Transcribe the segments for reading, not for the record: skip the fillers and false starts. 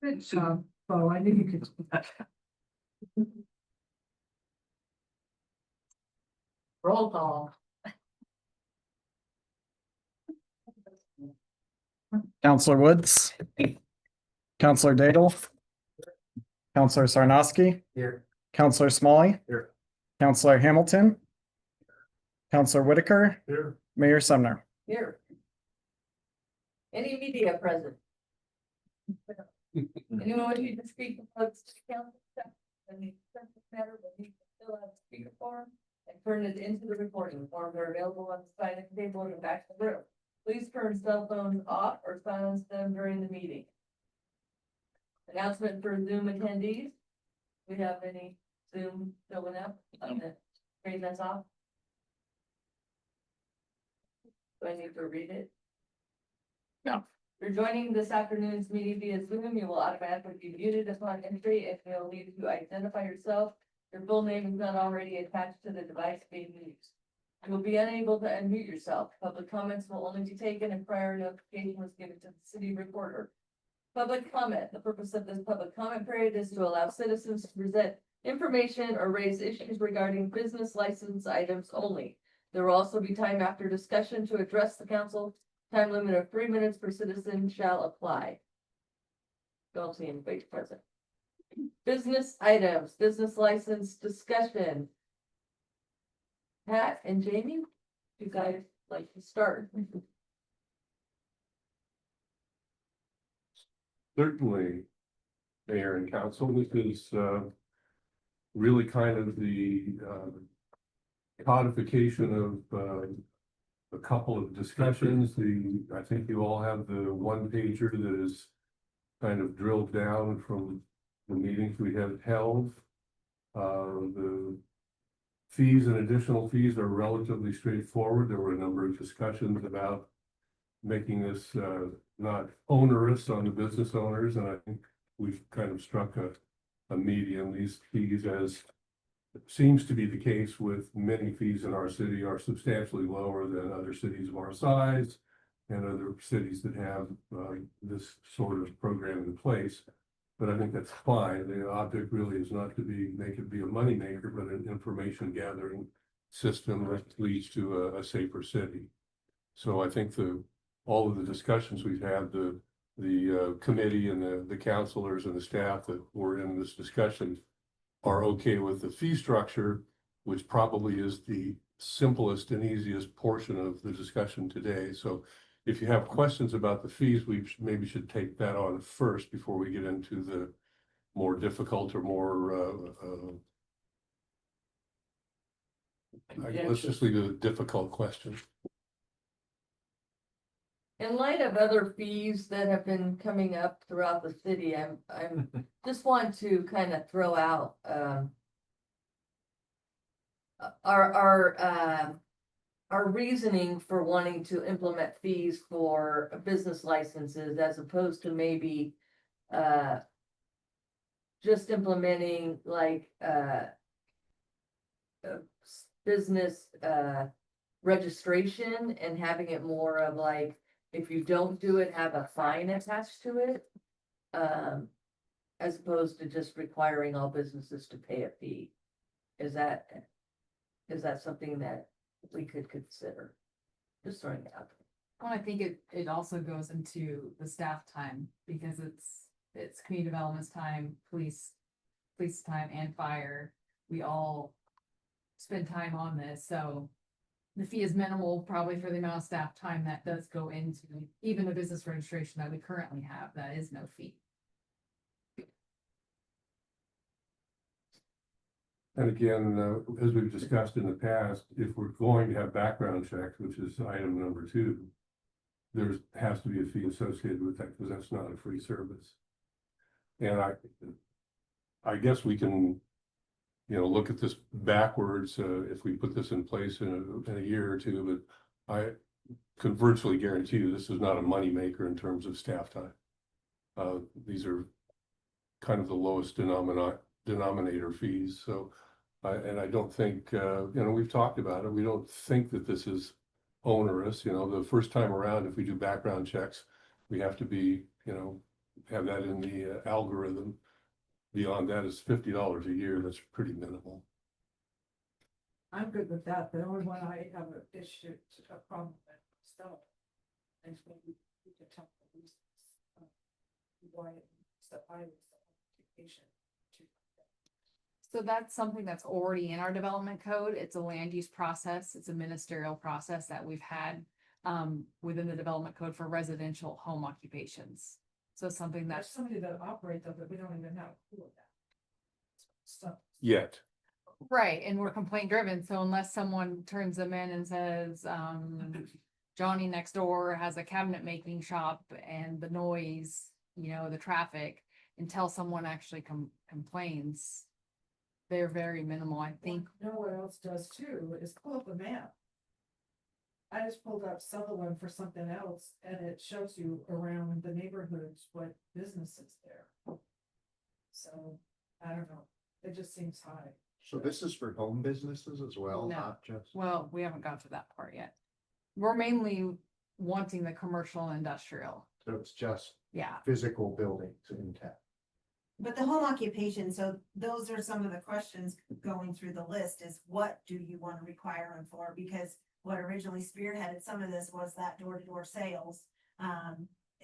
Good job, Bo. I knew you could do that. Roll call. Counselor Woods. Counselor Daigle. Counselor Sarnoski. Here. Counselor Smalley. Here. Counselor Hamilton. Counselor Whitaker. Here. Mayor Sumner. Here. Any media present? Anyone who needs to speak about the council stuff, any subject matter, will need to fill out a speaker form and turn it into the recording. Forms are available on the side of the table in the back of the room. Please turn cell phones off or silence them during the meeting. Announcement for Zoom attendees. We have any Zoom showing up? Turn that's off. Do I need to read it? No. If you're joining this afternoon's meeting via Zoom, you will automatically be muted upon entry and you'll need to identify yourself. Your full name is not already attached to the device being used. You will be unable to unmute yourself. Public comments will only be taken if prior notification was given to the city reporter. Public comment. The purpose of this public comment period is to allow citizens to present information or raise issues regarding business license items only. There will also be time after discussion to address the council. Time limit of 3 minutes per citizen shall apply. Don't see anybody present. Business items, business license discussion. Pat and Jamie, you guys like to start? Certainly, Mayor and Council, this is really kind of the codification of a couple of discussions. I think you all have the one pager that is kind of drilled down from the meetings we have held. The fees and additional fees are relatively straightforward. There were a number of discussions about making this not onerous on the business owners, and I think we've kind of struck a medium. These fees, as seems to be the case with many fees in our city, are substantially lower than other cities of our size and other cities that have this sort of program in place. But I think that's fine. The object really is not to make it be a moneymaker, but an information gathering system that leads to a safer city. So I think all of the discussions we've had, the committee and the counselors and the staff that were in this discussion are okay with the fee structure, which probably is the simplest and easiest portion of the discussion today. So if you have questions about the fees, we maybe should take that on first before we get into the more difficult or more, let's just leave it a difficult question. In light of other fees that have been coming up throughout the city, I'm just want to kind of throw out our reasoning for wanting to implement fees for business licenses as opposed to maybe just implementing like business registration and having it more of like, if you don't do it, have a fine attached to it. As opposed to just requiring all businesses to pay a fee. Is that something that we could consider? Just throwing it out. Well, I think it also goes into the staff time because it's community development's time, police time and fire. We all spend time on this, so the fee is minimal probably for the amount of staff time that does go into even the business registration that we currently have. That is no fee. And again, as we've discussed in the past, if we're going to have background checks, which is item number 2, there has to be a fee associated with that because that's not a free service. And I guess we can, look at this backwards if we put this in place in a year or two, but I can virtually guarantee you this is not a money maker in terms of staff time. These are kind of the lowest denominator fees. So, and I don't think, we've talked about it. We don't think that this is onerous. The first time around, if we do background checks, we have to be, have that in the algorithm. Beyond that is $50 a year, that's pretty minimal. I'm good with that. The only one I have an issue, a problem with myself. Is when you can tell the reasons. Why it's the I was the occupation. So that's something that's already in our development code. It's a land use process. It's a ministerial process that we've had within the development code for residential home occupations. So it's something There's that's somebody that operates them, but we don't even have a clue of that. So, Yet, right, and we're complaint driven. So unless someone turns them in and says, Johnny next door has a cabinet making shop and the noise, you know, the traffic, until someone actually complains, they're very minimal, I think. you know what else does too, is pull up a map. I just pulled up Sutherland for something else, and it shows you around the neighborhoods what businesses there. So, I don't know, it just seems high. So this is for home businesses as well, No. not just, Well, we haven't got to that part yet. We're mainly wanting the commercial and industrial. so it's just Yeah, physical buildings in town. But the home occupation, so those are some of the questions going through the list is what do you want to require them for? Because what originally spearheaded some of this was that door-to-door sales.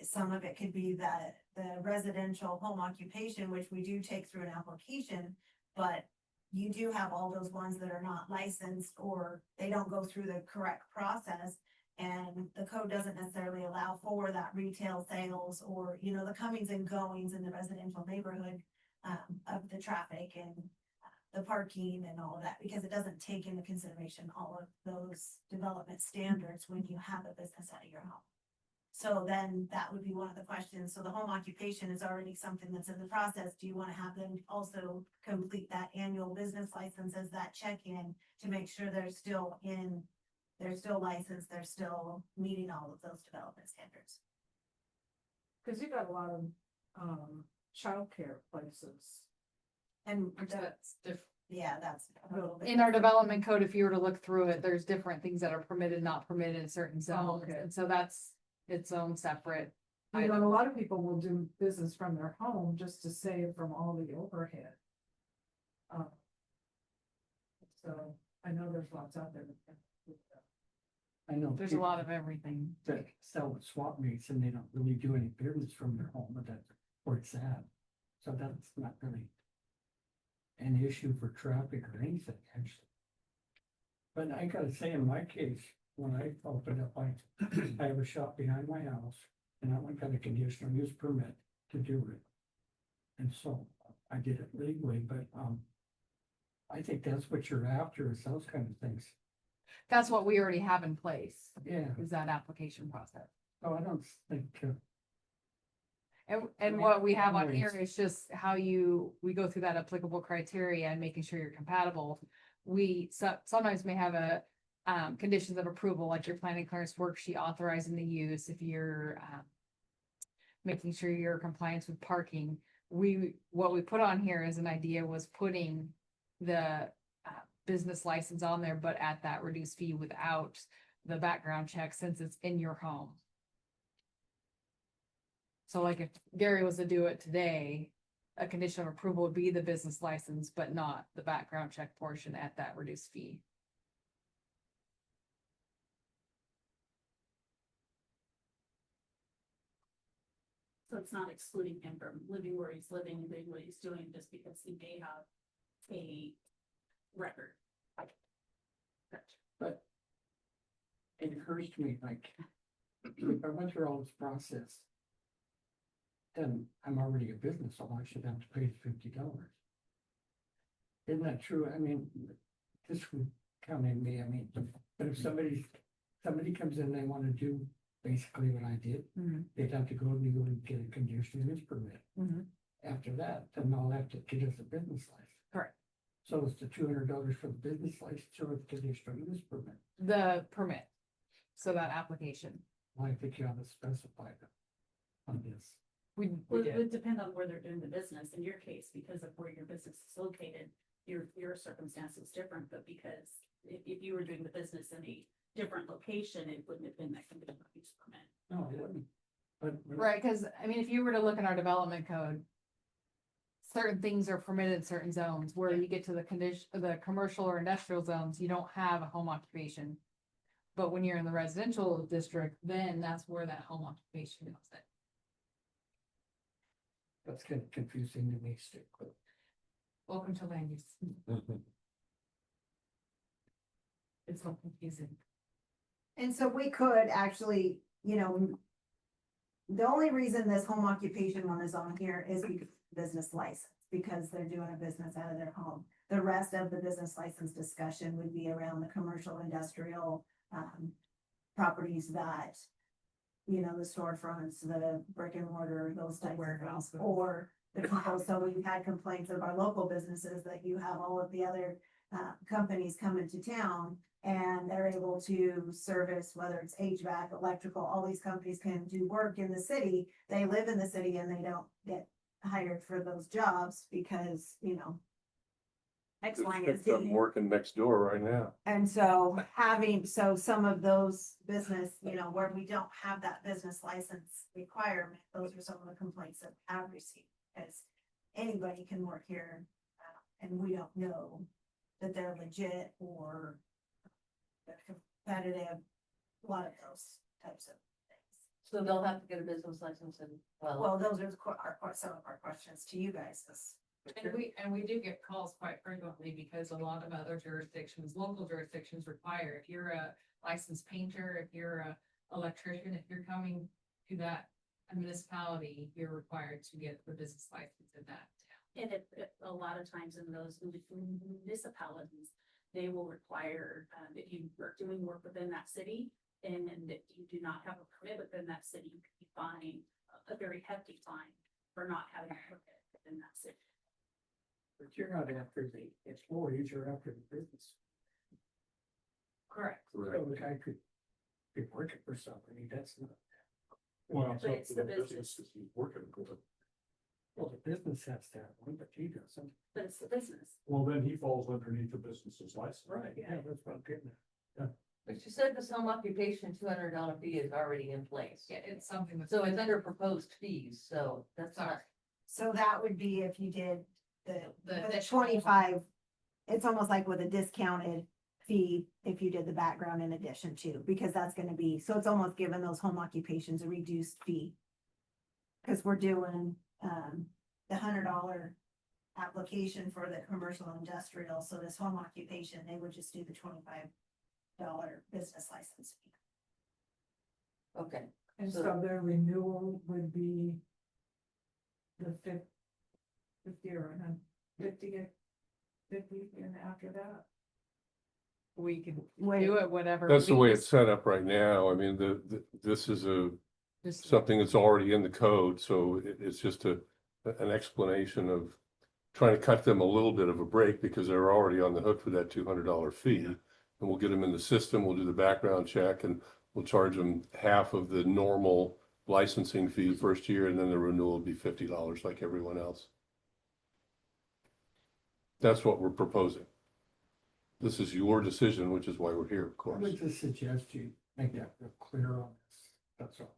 Some of it could be the residential home occupation, which we do take through an application, but you do have all those ones that are not licensed or they don't go through the correct process. And the code doesn't necessarily allow for that retail sales or, you know, the comings and goings in the residential neighborhood of the traffic and the parking and all of that, because it doesn't take into consideration all of those development standards when you have a business out of your home. So then that would be one of the questions. So the home occupation is already something that's in the process. Do you want to have them also complete that annual business license as that check-in to make sure they're still licensed, they're still meeting all of those development standards? Cause you got a lot of, childcare places. And that's different. yeah, that's a little bit. In our development code, if you were to look through it, there's different things that are permitted, not permitted in certain zones, okay. and so that's its own separate. You know, a lot of people will do business from their home just to save from all the overhead. So I know there's lots out there. I know. There's a lot of everything. That sell at swap meets and they don't really do any business from their home, but that's where it's at. So that's not really an issue for traffic or anything, actually. But I gotta say, in my case, when I opened up, I have a shop behind my house and I got a conditional use permit to do it. And so I did it legally, but, I think that's what you're after is those kind of things. That's what we already have in place, Yeah, is that application process. so I don't think, And what we have on here is just how we go through that applicable criteria and making sure you're compatible. We sometimes may have a conditions of approval, like your planning clearance worksheet authorizing the use, if you're making sure you're in compliance with parking. What we put on here as an idea was putting the business license on there, but at that reduced fee without the background check, since it's in your home. So like if Gary was to do it today, a condition of approval would be the business license, but not the background check portion at that reduced fee. So it's not excluding him from living where he's living and doing what he's doing just because he may have a record. but it occurs to me, like, if I went through all this process, then I'm already a business, so I should have to pay $50. Isn't that true? I mean, this would come in me, I mean, but if somebody comes in, they wanna do basically what I did, they'd have to go legally and get a conditional use permit. After that, then they'll have to get us a business license. Correct. So it's the $200 for the business license or the conditional use permit. The permit, so that application. I think you ought to specify that on this. We Well, it did. would depend on where they're doing the business. In your case, because of where your business is located, your circumstance is different, but because if you were doing the business in a different location, it wouldn't have been that conditional use permit. No, it wouldn't. But. Right, cause I mean, if you were to look in our development code. Certain things are permitted in certain zones, where you get to the condition, the commercial or industrial zones, you don't have a home occupation. But when you're in the residential district, then that's where that home occupation comes in. That's kind of confusing to me, still. Welcome to land use. It's so confusing. And so we could actually, you know. The only reason this home occupation one is on here is because of business license, because they're doing a business out of their home. The rest of the business license discussion would be around the commercial, industrial, properties that. You know, the storefronts, the brick and mortar, those types of things, or the people, so we've had complaints of our local businesses that you have all of the other. Companies come into town and they're able to service, whether it's HVAC, electrical, all these companies can do work in the city. They live in the city and they don't get hired for those jobs because, you know. X, Y, and Z. I'm working next door right now. And so so some of those business, you know, where we don't have that business license requirement, those are some of the complaints that I've received. Because anybody can work here, and we don't know that they're legit or they're competitive, a lot of those types of things. So they'll have to get a business license and, Well, those are some of our questions to you guys. And we do get calls quite frequently because a lot of other jurisdictions, local jurisdictions require, if you're a licensed painter, if you're a electrician, if you're coming to that municipality, you're required to get the business license in that town. And if a lot of times in those municipalities, they will require, that you are doing work within that city. And that you do not have a permit within that city, you could be fined a very hefty fine for not having a permit within that city. But you're not after the employees, you're after the business. Correct. So the guy could be working for somebody, that's not. Well, But it's the business. He's working for them. Well, the business has to have one, but he doesn't. But it's the business. Well, then he falls underneath the business's license. Yeah, that's what I'm getting at. but you said this home occupation $200 fee is already in place. Yeah, it's something that's. So it's under proposed fees, so that's not, So that would be if you did the The 25, it's almost like with a discounted fee if you did the background in addition to, because that's gonna be, so it's almost giving those home occupations a reduced fee. Cause we're doing, the $100 application for the commercial industrial, so this home occupation, they would just do the $25 business license fee. okay. And So- so their renewal would be the 50 or 50, and after that. We can Wait. do it whatever. That's the we way just- it's set up right now. I mean, this is just- something that's already in the code, so it's just an explanation of trying to cut them a little bit of a break because they're already on the hook for that $200 fee. And we'll get them in the system, we'll do the background check, and we'll charge them half of the normal licensing fee first year, and then the renewal will be $50 like everyone else. That's what we're proposing. This is your decision, which is why we're here, of I course. would just suggest you make that real clear on this, that's all.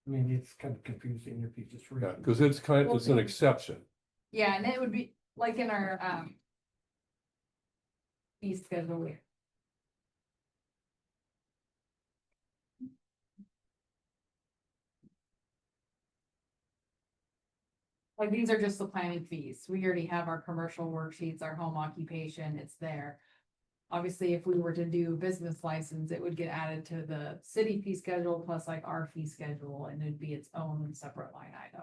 I mean, it's kind of confusing if you just read. Yeah, it. because it's an exception. Yeah, and it would be like in our, fee schedule. Like, these are just the planning fees. We already have our commercial worksheets, our home occupation, it's there. Obviously, if we were to do business license, it would get added to the city fee schedule plus like our fee schedule, and it'd be its own separate line item.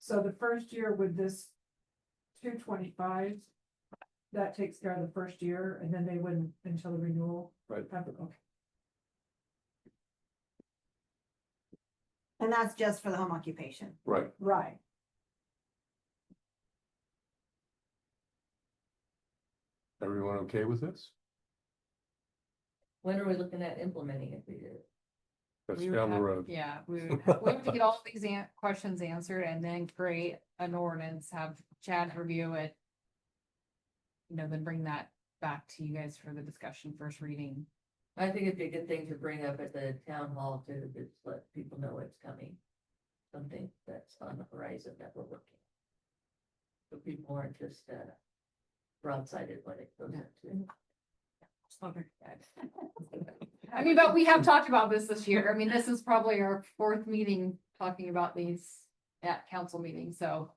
So the first year with this 225, that takes care of the first year, and then they wouldn't until the renewal. Right. Okay. And that's just for the home occupation. Right. Right. Everyone okay with this? When are we looking at implementing it? We do? That's We would down the have- road. Yeah, we have to get all of these questions answered and then create an ordinance, have Chad review it. You know, then bring that back to you guys for the discussion, first reading. I think it'd be a good thing to bring up at the town hall to just let people know it's coming. Something that's on the horizon that we're working. So people aren't just, broadsided when it goes into. I mean, but we have talked about this year. I mean, this is probably our fourth meeting talking about these at council meetings, so.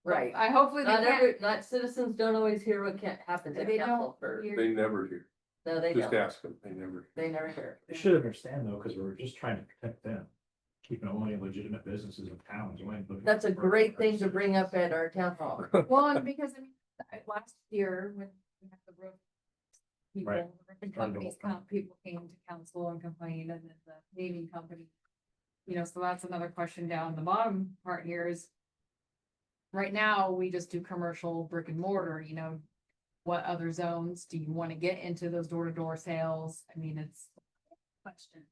Right. I hopefully they can't. Not citizens don't always hear what can't happen at They council don't first. hear- They never hear. No, they Just don't. ask them. They never. They never hear. They should understand though, because we're just trying to protect them, keeping only legitimate businesses in towns. That's a great thing to bring up at our town hall. Well, and because I mean, last year when we had the road. Right. People, the companies people came to council and complained, and then the paving company. You know, so that's another question down the bottom part here is. Right now, we just do commercial brick and mortar, you know. What other zones do you want to get into those door-to-door sales? I mean, it's. Question.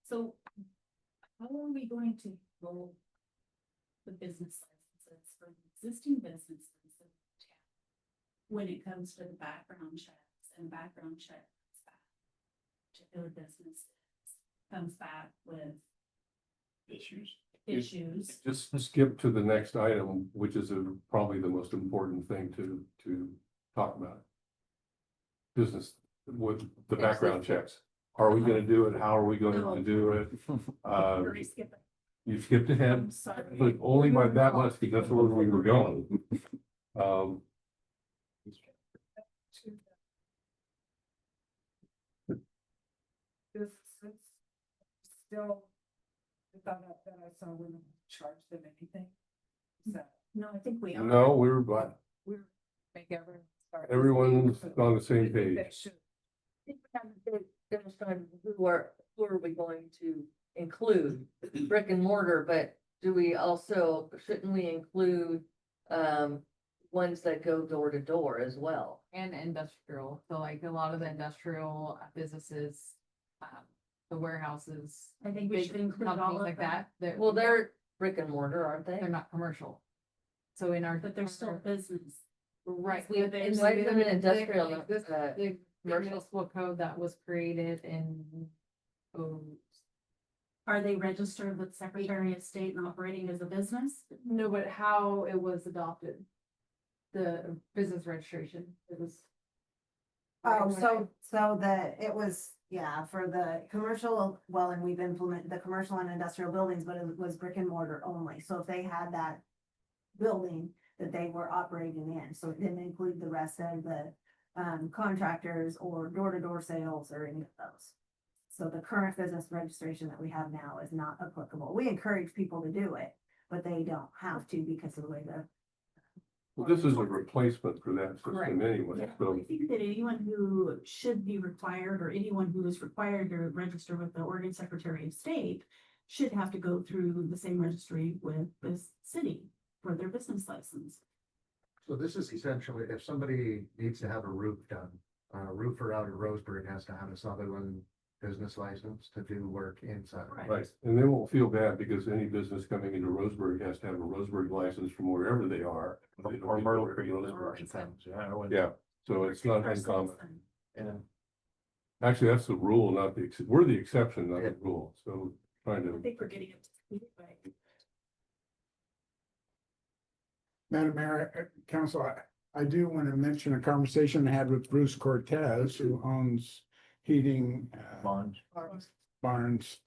So how are we going to roll the business licenses for existing businesses in town? When it comes to the background checks and background checks back to their businesses, comes back with Issues. issues. Just skip to the next item, which is probably the most important thing to talk about. Business with the background checks. Are we gonna do it? How are we going to do it? Already skipped it. You skipped ahead, I'm sorry. but only by that much because that's where we were going. This is still, I thought that I saw we didn't charge them anything. Is that? No, I think we are. No, We're make everyone start. everyone's on the same page. They should. I think we have to demonstrate who are we going to include, brick and mortar, but do we also, shouldn't we include, ones that go door to door as well? And industrial, so like a lot of the industrial businesses, the warehouses. I think we Big should include all companies of like them. that. Well, they're brick and mortar, aren't they? They're not commercial. So in our. But they're still business. Right. We have And why isn't it industrial, This, the commercial? municipal code that was created in. Oh, Are they registered with Secretary of State and operating as a business? no, but how it was adopted. The business registration, it was. Oh, it was, yeah, for the commercial, well, and we've implemented the commercial and industrial buildings, but it was brick and mortar only. So if they had that building that they were operating in, so it didn't include the rest of the contractors or door-to-door sales or any of those. So the current business registration that we have now is not applicable. We encourage people to do it, but they don't have to because of the way the. Well, this is a replacement for that Correct. system anyway, Yeah, so. I think that anyone who should be required, or anyone who is required to register with the Oregon Secretary of State should have to go through the same registry with this city for their business license. So this is essentially, if somebody needs to have a roof done, a roofer out of Roseburg has to have a Sutherland business license to do work inside. Right, and they won't feel bad because any business coming into Roseburg has to have a Roseburg license from wherever they are. They don't Or need to Myrtle work Creek, in those Roseburg. are towns, yeah, I went. Yeah, so it's not For uncommon. citizens. And Actually, that's the rule, not the, we're the exception, not the rule, so trying I to. think we're getting up to speed, but Madam Mayor, Council, I do want to mention a conversation I had with Bruce Cortez, who owns heating bonds. barns.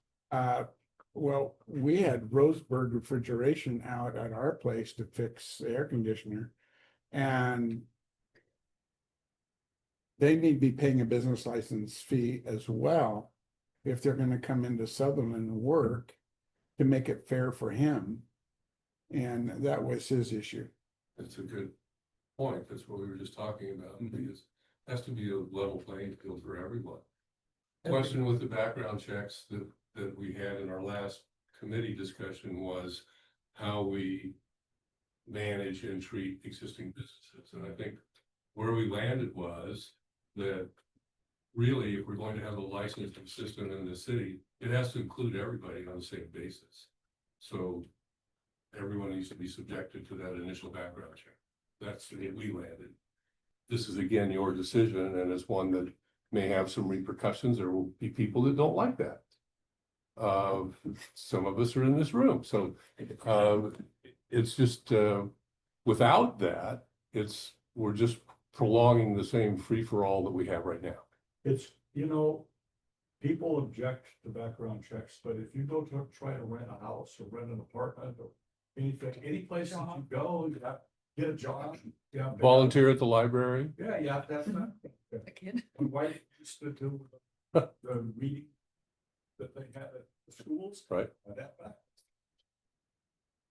Well, we had Roseburg refrigeration out at our place to fix the air conditioner. And they need to be paying a business license fee as well if they're gonna come into Sutherland and work to make it fair for him. And that was his issue. That's a good point. That's what we were just talking about, because it has to be a level playing field for everyone. Question with the background checks that we had in our last committee discussion was how we manage and treat existing businesses. And I think where we landed was that really, if we're going to have a licensing system in the city, it has to include everybody on the same basis. So everyone needs to be subjected to that initial background check. That's where we landed. This is again your decision, and it's one that may have some repercussions. There will be people that don't like that. Some of us are in this room, so, it's just, without that, we're just prolonging the same free-for-all that we have right now. It's, you know, people object to background checks, but if you go to try to rent a house or rent an apartment or anything, any place that you go, you have, get a job. You have to- Volunteer at the library. Yeah, yeah, that's not. A kid. My wife used to do the meeting that they had at the schools. Right.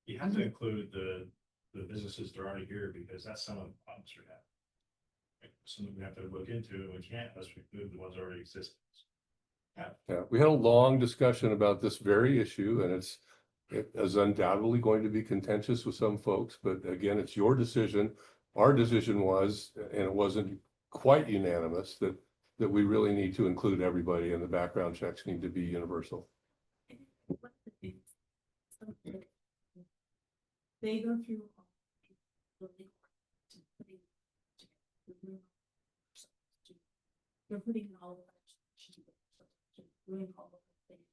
You have to include the businesses that are already here, because that's some of the problems we have. Like, something we have to look into, and we can't unless we include the ones that already exist. Yeah, we had a long discussion about this very issue, and it is undoubtedly going to be contentious with some folks, but again, it's your decision. Our decision was, and it wasn't quite unanimous, that we really need to include everybody, and the background checks need to be universal. They go through. They're putting in all of that. Doing all of the things.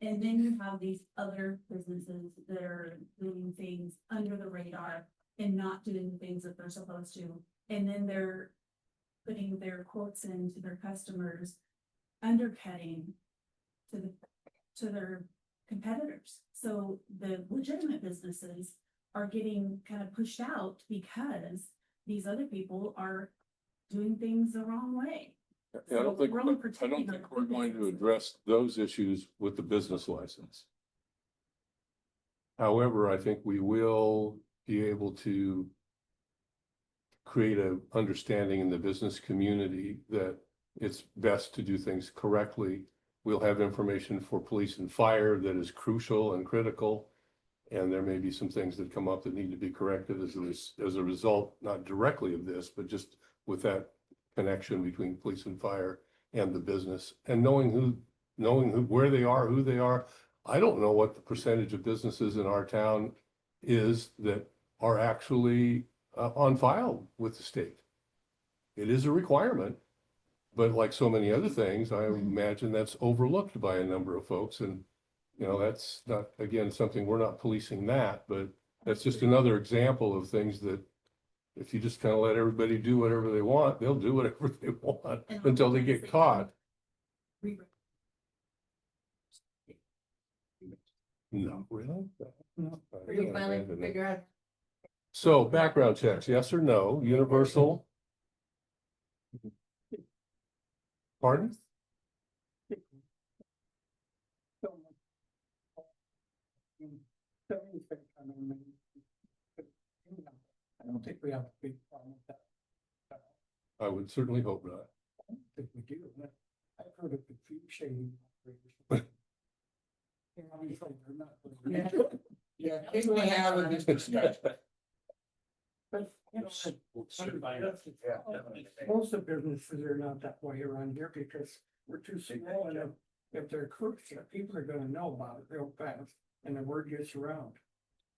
And then you have these other businesses that are doing things under the radar and not doing things that they're supposed to. And then they're putting their quotes into their customers, undercutting to their competitors. So the legitimate businesses are getting kind of pushed out because these other people are doing things the wrong way. I don't think we're going to address those issues with the business license. However, I think we will be able to create an understanding in the business community that it's best to do things correctly. We'll have information for police and fire that is crucial and critical. And there may be some things that come up that need to be corrected as a result, not directly of this, but just with that connection between police and fire and the business, and knowing where they are, who they are. I don't know what the percentage of businesses in our town is that are actually on file with the state. It is a requirement, but like so many other things, I imagine that's overlooked by a number of folks. And, you know, that's not, again, something, we're not policing that, but that's just another example of things that if you just kind of let everybody do whatever they want, they'll do whatever they want until they get caught. No, really? No. You finally figure out. So background checks, yes or no, universal? Pardon? I don't think we have a big problem with that. I would certainly hope not. I don't think we do. I've heard of the fee shading. Yeah, I think we have this discussion. But, you know, most of the businesses are not that way around here because we're too small, and if they're crooks, people are gonna know about it real fast, and the word gets around.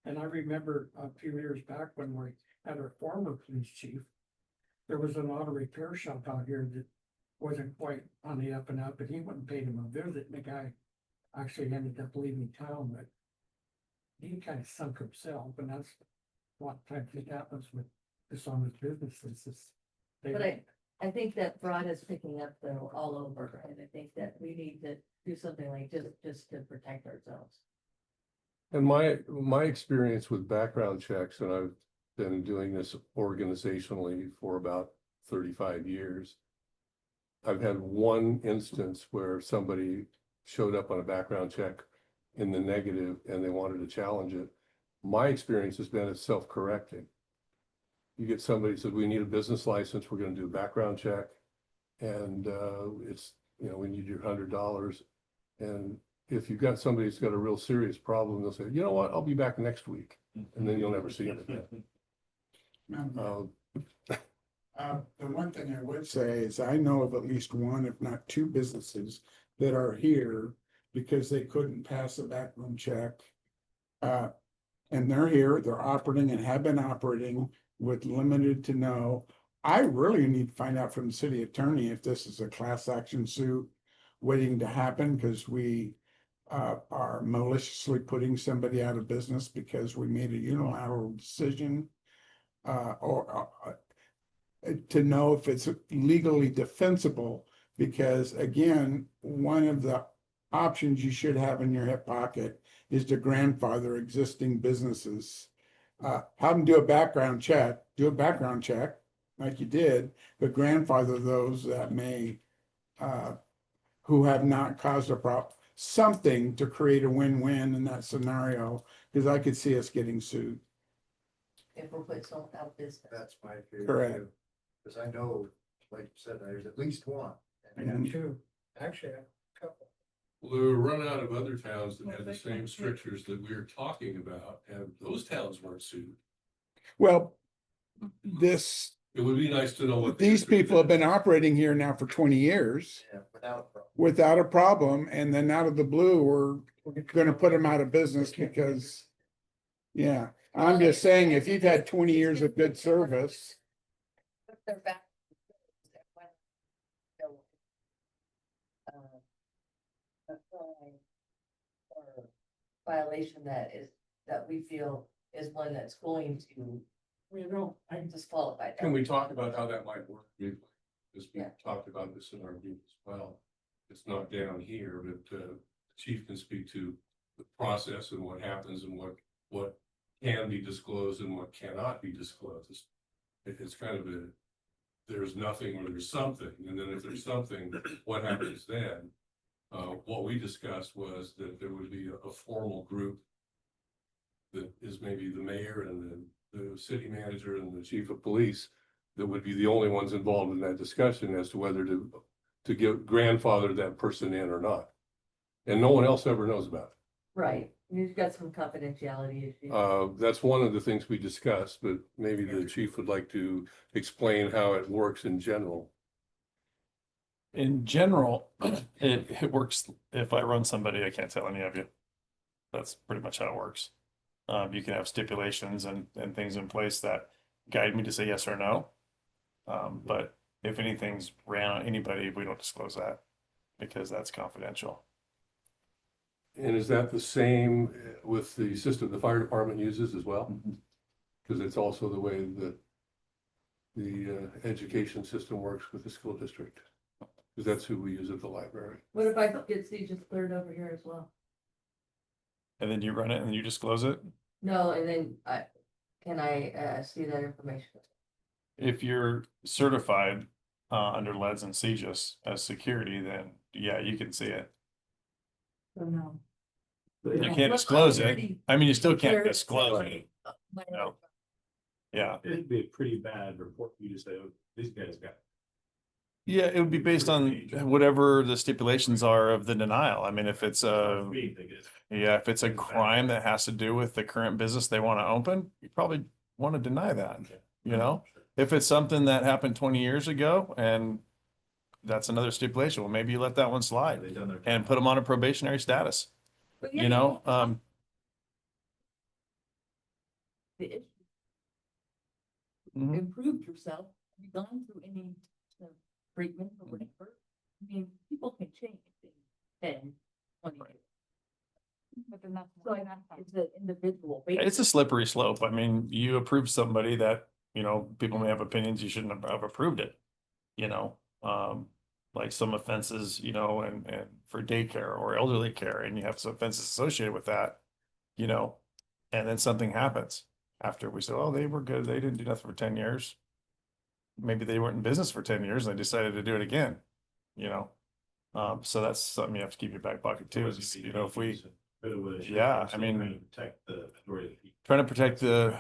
And I remember a few years back when we had our former police chief, there was an auto repair shop out here that wasn't quite on the up and up, and he wouldn't pay him a visit, and the guy actually ended up leaving town, but he kind of sunk himself, and that's what type of happens with dishonest businesses. But I think that fraud is picking up though all over, and I think that we need to do something like just to protect ourselves. And my experience with background checks, and I've been doing this organizationally for about 35 years. I've had one instance where somebody showed up on a background check in the negative and they wanted to challenge it. My experience has been it's self-correcting. You get somebody who said, we need a business license, we're going to do a background check. And it's, you know, we need your $100. And if you've got somebody who's got a real serious problem, they'll say, you know what, I'll be back next week. And then you'll never see them again. The one thing I would say is I know of at least one, if not two businesses that are here because they couldn't pass a background check. And they're here, they're operating and have been operating with limited to no I really need to find out from the city attorney if this is a class action suit waiting to happen, because we are maliciously putting somebody out of business because we made a unilateral decision. Or to know if it's legally defensible, because again, one of the options you should have in your hip pocket is to grandfather existing businesses. Have them do a background check, like you did, but grandfather those that may, who have not caused a problem, something to create a win-win in that scenario, because I could see us getting sued. If we're putting someone out of business. That's my fear. Correct. Because I know, like you said, there's at least one. I got two, actually, I have a couple. Well, there were run out of other towns that had the same strictures that we are talking about, and those towns weren't sued. Well, It would be nice to know what. these people have been operating here now for 20 years Yeah, without. without a problem, and then out of the blue, we're gonna put them out of business because, yeah, I'm just saying, if you've had 20 years of good service, If they're back. A fine or violation that we feel is one that's going to, I disqualify. Can we talk about how that might work briefly? Because we Yeah. talked about this in our group as well. It's not down here, but the chief can speak to the process and what happens and what can be disclosed and what cannot be disclosed. It's kind of there's nothing or there's something, and then if there's something, what happens then? What we discussed was that there would be a formal group that is maybe the mayor and the city manager and the chief of police that would be the only ones involved in that discussion as to whether to give grandfather that person in or not. And no one else ever knows about it. Right, you've got some confidentiality issues. That's one of the things we discussed, but maybe the chief would like to explain how it works in general. In general, it works. If I run somebody, I can't tell any of you. That's pretty much how it works. You can have stipulations and things in place that guide me to say yes or no. But if anything's ran on anybody, we don't disclose that because that's confidential. And is that the same with the system the fire department uses as well? Because it's also the way that the education system works with the school district. Because that's who we use at the library. What if I get Steve just cleared over here as well? And then you run it and you disclose it. No, and then can I see that information? If you're certified under LEDs and CJIS as security, then yeah, you can see it. So no. You can't disclose it. I mean, you still can't disclose it. No. Yeah. It'd be a pretty bad report for you to say, oh, these guys got. Yeah, it would be based on whatever the stipulations are of the denial. I mean, if it's if it's a crime that has to do with the current business they want to open, you probably want to deny that, you know? If it's something that happened 20 years ago and that's another stipulation, well, maybe you let that one slide and put them on a probationary status, But yeah, you know? the issue. Mhm. Improved yourself, have you gone through any treatment or whatever? I mean, people can change in 10, 20 years. But then that's. So it's an individual. It's a slippery slope. I mean, you approve somebody that, you know, people may have opinions, you shouldn't have approved it, you know? Like some offenses, you know, and for daycare or elderly care, and you have some offenses associated with that, you know, and then something happens after we say, oh, they were good, they didn't do nothing for 10 years. Maybe they weren't in business for 10 years and they decided to do it again, you know? So that's something you have to keep in your back pocket too, is, you know, if we, yeah, I mean, trying to protect the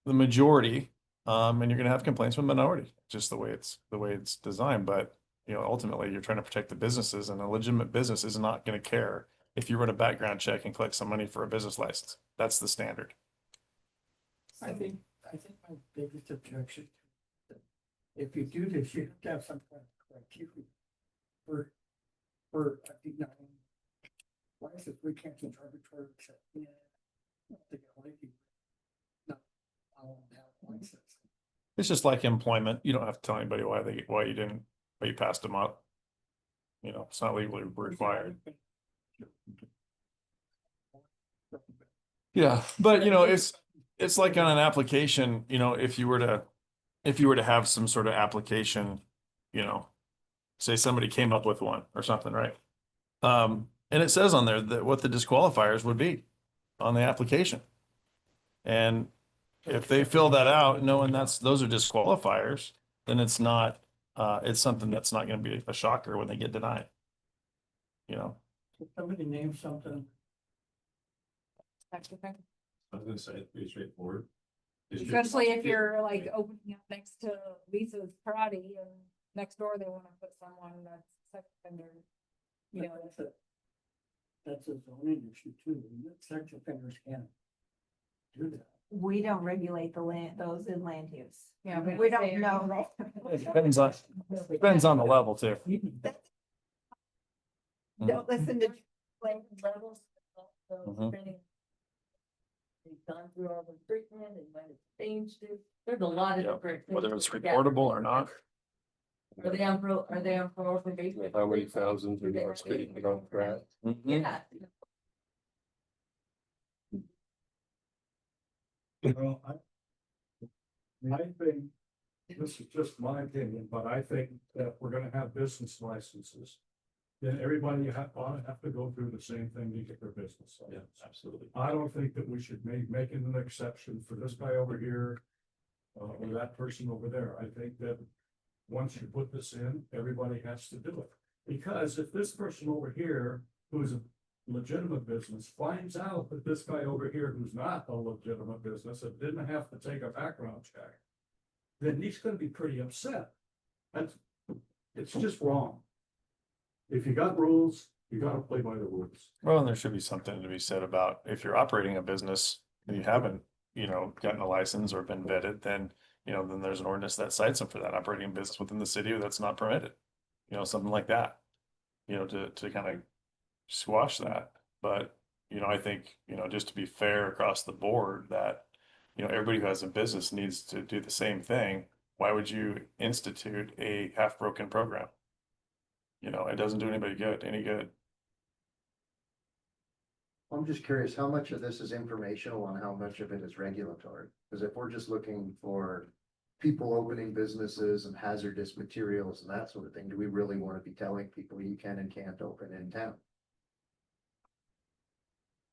majority, and you're gonna have complaints from the minority, just the way it's designed, but you know, ultimately, you're trying to protect the businesses, and a legitimate business is not gonna care if you run a background check and collect some money for a business license. That's the standard. I think my biggest objection, if you do this, you have to have some kind of criteria for denying license. We can't just arbitrarily say, yeah, I don't think I like you. No, I won't have a license. It's just like employment. You don't have to tell anybody why you passed them up. You know, it's not legally required. Yeah, but you know, it's like on an application, you know, if you were to have some sort of application, you know, say somebody came up with one or something, right? And it says on there that what the disqualifiers would be on the application. And if they fill that out knowing those are disqualifiers, then it's not, it's something that's not gonna be a shocker when they get denied. You know, If somebody names something, I was gonna say, it's pretty straightforward. Especially if you're like opening up next to Lisa's Karate and next door they wanna put someone that's sex offender. You know, that's a zoning issue too, sex offenders can't do that. We don't regulate the land, those in land use. yeah, but We don't know that. it depends on the level too. Don't listen to. Levels. Mhm. They've gone through all the treatment and when it's changed, there's a lot of Yeah, different. whether things it's to look at. reportable or not. Are they on parole probation? How many thousands are you speaking on track? Yeah. Well, I think, this is just my opinion, but I think that we're gonna have business licenses. Then everybody ought to have to go through the same thing to get their business Yeah, license. absolutely. I don't think that we should make an exception for this guy over here. Or that person over there. I think that once you put this in, everybody has to do it. Because if this person over here, who's a legitimate business, finds out that this guy over here who's not a legitimate business, and didn't have to take a background check, then he's gonna be pretty upset. It's just wrong. If you got rules, you gotta play by the rules. Well, and there should be something to be said about if you're operating a business and you haven't, you know, gotten a license or been vetted, then, you know, then there's an ordinance that cites them for that operating a business within the city that's not permitted. You know, something like that, you know, to kind of squash that. But, you know, I think, you know, just to be fair across the board that, you know, everybody who has a business needs to do the same thing. Why would you institute a half-broken program? You know, it doesn't do anybody any good. I'm just curious, how much of this is informational and how much of it is regulatory? Because if we're just looking for people opening businesses and hazardous materials and that sort of thing, do we really want to be telling people you can and can't open in town?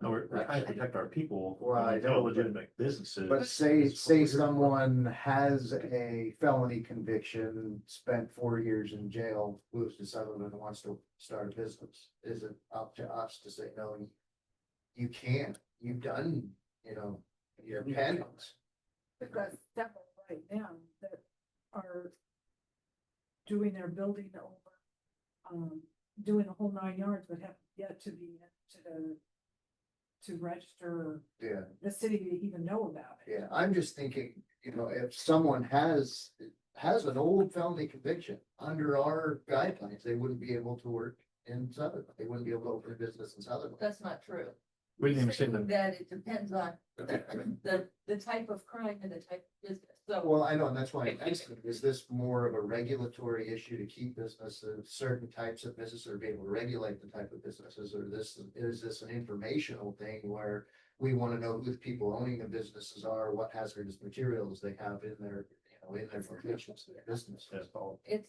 No, we're trying to protect our people. Well, I know. Legitimate businesses. But say someone has a felony conviction, spent 4 years in jail, moves to Sutherland and wants to start a business. Is it up to us to say, no, you can't, you've done, you know, your penance? We've got several right now that are doing their building over, doing the whole 9 yards, but have yet to be to register Yeah. the city to even know about it. Yeah, I'm just thinking, you know, if someone has an old felony conviction under our guidelines, they wouldn't be able to work in Sutherland. They wouldn't be able to open a business in Sutherland. That's not true. We didn't even say Saying that. that it depends on the type of crime and the type of business. So Well, I know, and that's why I'm asking, is this more of a regulatory issue to keep businesses, certain types of businesses, or be able to regulate the type of businesses, or is this an informational thing where we want to know who the people owning the businesses are, what hazardous materials they have in their, you know, in their locations, their businesses.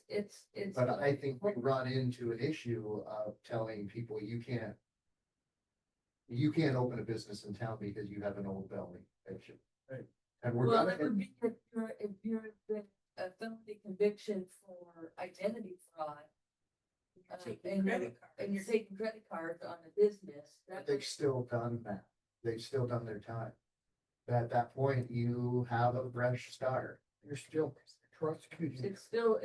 it's. But I think we run into an issue of telling people you can't open a business in town because you have an old felony conviction. Right. And we're Well, gonna, it would be if you're been a felony conviction for identity fraud. And you're taking credit cards on a business, that they've still done that. They've still done their time. At that point, you have a fresh start. you're still prosecuting. it's still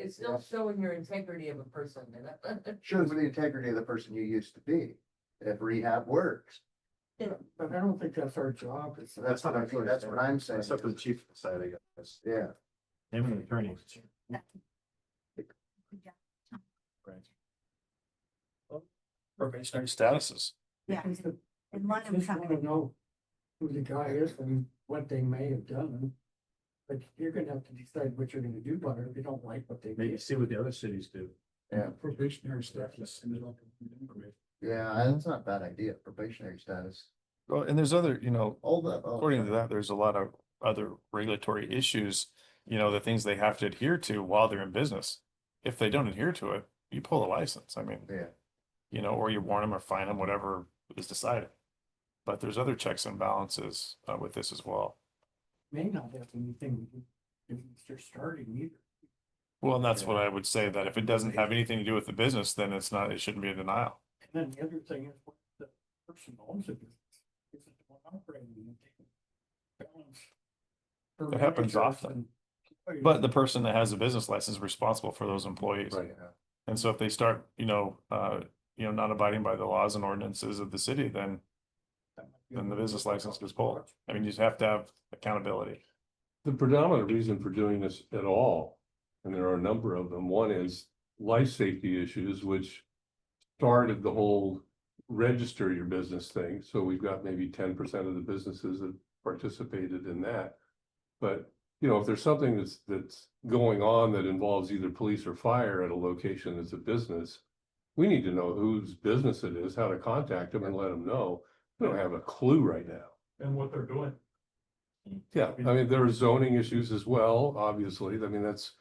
showing your integrity of a person and that. Shows the integrity of the person you used to be. If rehab works. But I don't think that's our job. That's what I'm saying. That's up to the chief to decide, I guess. Yeah. Him and the attorney. Probationary statuses. Yeah. Just And let them just come. wanna know who the guy is and what they may have done. But you're gonna have to decide what you're gonna do about it if you don't like what they Maybe did. see what the other cities do. Yeah. Probationary staff is send it up. Yeah, that's not a bad idea, probationary status. Well, and there's other, you know, All that. according to that, there's a lot of other regulatory issues, you know, the things they have to adhere to while they're in business. If they don't adhere to it, you pull the license. I mean, Yeah. you know, or you warn them or fine them, whatever is decided. But there's other checks and balances with this as well. May not have anything to do if they're starting either. Well, and that's what I would say, that if it doesn't have anything to do with the business, then it's not, it shouldn't be a denial. And then the other thing is what the person owns it. Is it the one operating and taking balance? for It happens managers often. and- But the person that has a business license is responsible for those employees. Right. And so if they start, not abiding by the laws and ordinances of the city, then the business license gets pulled. I mean, you just have to have accountability. The predominant reason for doing this at all, and there are a number of them, one is life safety issues, which started the whole register your business thing. So we've got maybe 10% of the businesses that participated in that. But, if there's something that's going on that involves either police or fire at a location that's a business, we need to know whose business it is, how to contact them and let them know. We don't have a clue right now. And what they're doing. Yeah, I mean, there are zoning issues as well, obviously. I mean, that's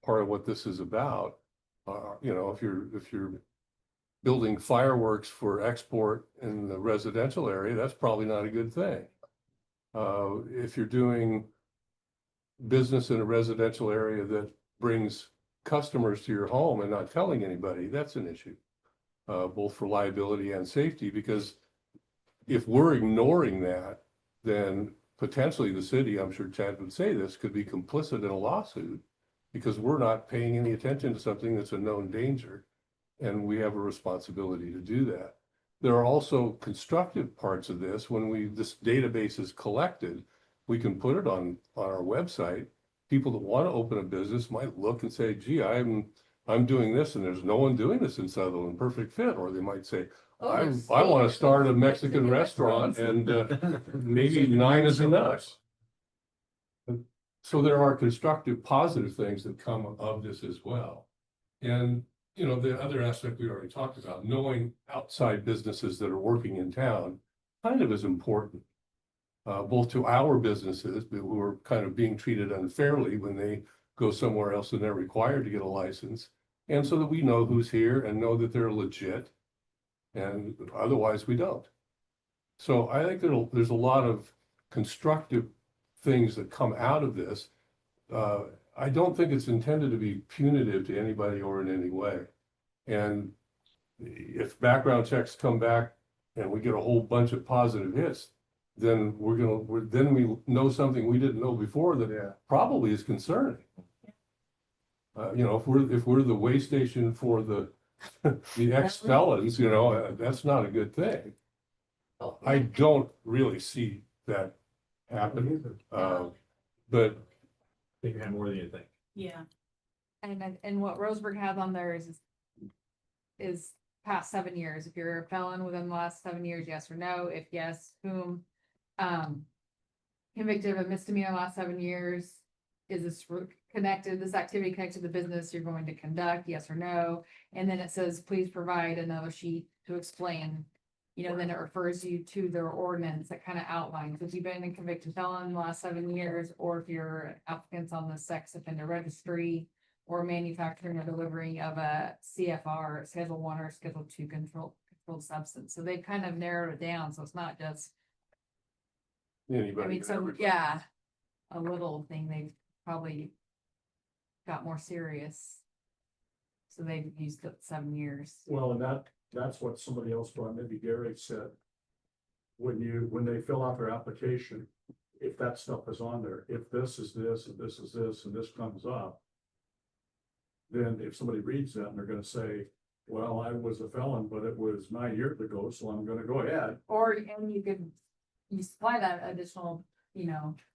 part of what this is about. If you're building fireworks for export in the residential area, that's probably not a good thing. If you're doing business in a residential area that brings customers to your home and not telling anybody, that's an issue. Both for liability and safety, because if we're ignoring that, then potentially the city, I'm sure Chad would say this, could be complicit in a lawsuit because we're not paying any attention to something that's a known danger. And we have a responsibility to do that. There are also constructive parts of this. When this database is collected, we can put it on our website. People that want to open a business might look and say, gee, I'm doing this and there's no one doing this in Sutherland, perfect fit. Or they might say, I want to start a Mexican restaurant and maybe 9 is enough. So there are constructive, positive things that come of this as well. And, the other aspect we already talked about, knowing outside businesses that are working in town kind of is important. Both to our businesses who are kind of being treated unfairly when they go somewhere else and they're required to get a license. And so that we know who's here and know that they're legit. And otherwise we don't. So I think there's a lot of constructive things that come out of this. I don't think it's intended to be punitive to anybody or in any way. And if background checks come back and we get a whole bunch of positive hits, then then we know something we didn't know before that probably is concerning. If we're the way station for the ex-felons, that's not a good thing. I don't really see that happen, but I think you have more than you think. Yeah. And what Roseburg has on there is past 7 years. If you're a felon within the last 7 years, yes or no. If yes, whom? Convicted of a misdemeanor last 7 years. Is this this activity connected to the business you're going to conduct, yes or no? And then it says, please provide another sheet to explain. Then it refers you to their ordinance that kind of outlines if you've been a convicted felon in the last 7 years, or if you're applicants on the sex offender registry, or manufacturing or delivering of a CFR, Schedule 1 or Schedule 2 controlled substance. So they've kind of narrowed it down, so it's not just, anybody. a little thing, they've probably got more serious. So they've used it 7 years. Well, and that's what somebody else brought, maybe Gary said. When they fill out their application, if that stuff is on there, if this is this, and this is this, and this comes up. Then if somebody reads that and they're gonna say, well, I was a felon, but it was 9 years ago, so I'm gonna go ahead. And you supply that additional,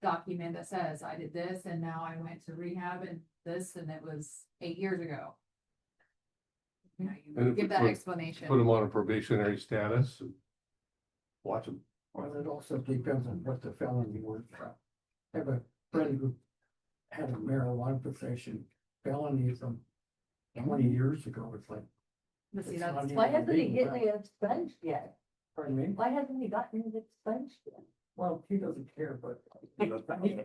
document that says, I did this and now I went to rehab and this, and it was 8 years ago. You And give that explanation. Put them on a probationary status. And watch them. Well, it also depends on what the felony was. I have a friend who had a marijuana possession felony from 20 years ago. It's like, But see, It's that's, not even Why hasn't he legal, getting it expunged yet? pardon me? Why hasn't he gotten it expunged yet? Well, he doesn't care, but. Probably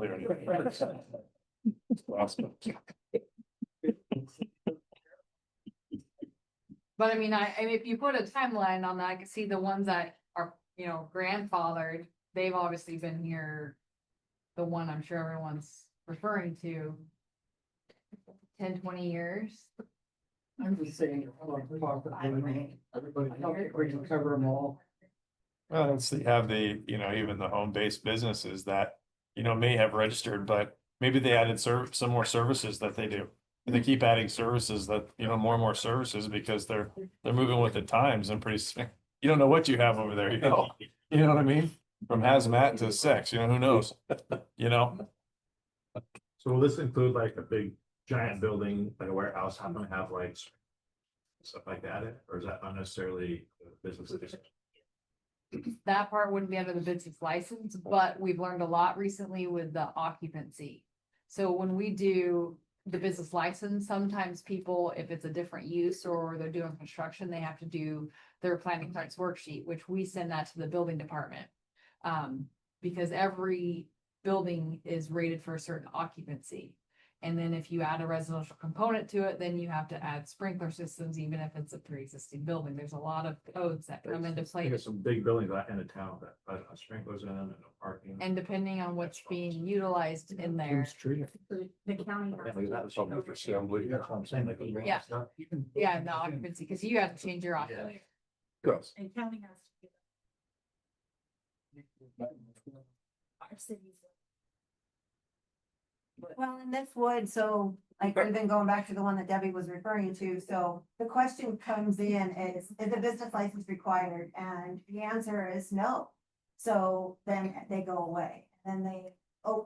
already. Awesome. but I mean, if you put a timeline on that, I can see the ones that are, you know, grandfathered, they've obviously been here. The one I'm sure everyone's referring to. 10, 20 years. I'm just saying, everybody, we can cover them all. Well, it's, you have the, you know, even the home-based businesses that, you know, may have registered, but maybe they added some more services that they do. And they keep adding services that, you know, more and more services because they're moving with the times and pretty soon, you don't know what you have over there, you know? You know what I mean? From hazmat to sex, you know, who knows? You know? So will this include like a big giant building, like a warehouse, how gonna have like stuff like that, or is that not necessarily business? That part wouldn't be under the business license, but we've learned a lot recently with the occupancy. So when we do the business license, sometimes people, if it's a different use or they're doing construction, they have to do their planning parts worksheet, which we send that to the building department. Because every building is rated for a certain occupancy. And then if you add a residential component to it, then you have to add sprinkler systems, even if it's a pre-existing building. There's a lot of codes that come into play. There's some big buildings out in the town that sprinklers in and no parking. And depending on what's being utilized in there. The county. has to- That was something for assembly. That's what I'm saying, like. Yeah. Yeah, the occupancy, because you have to change your occupancy. Yes. And county has to. Our cities. Well, and this would, so like even going back to the one that Debbie was referring to, so the question comes in is a business license required? And the answer is no. So then they go away, then they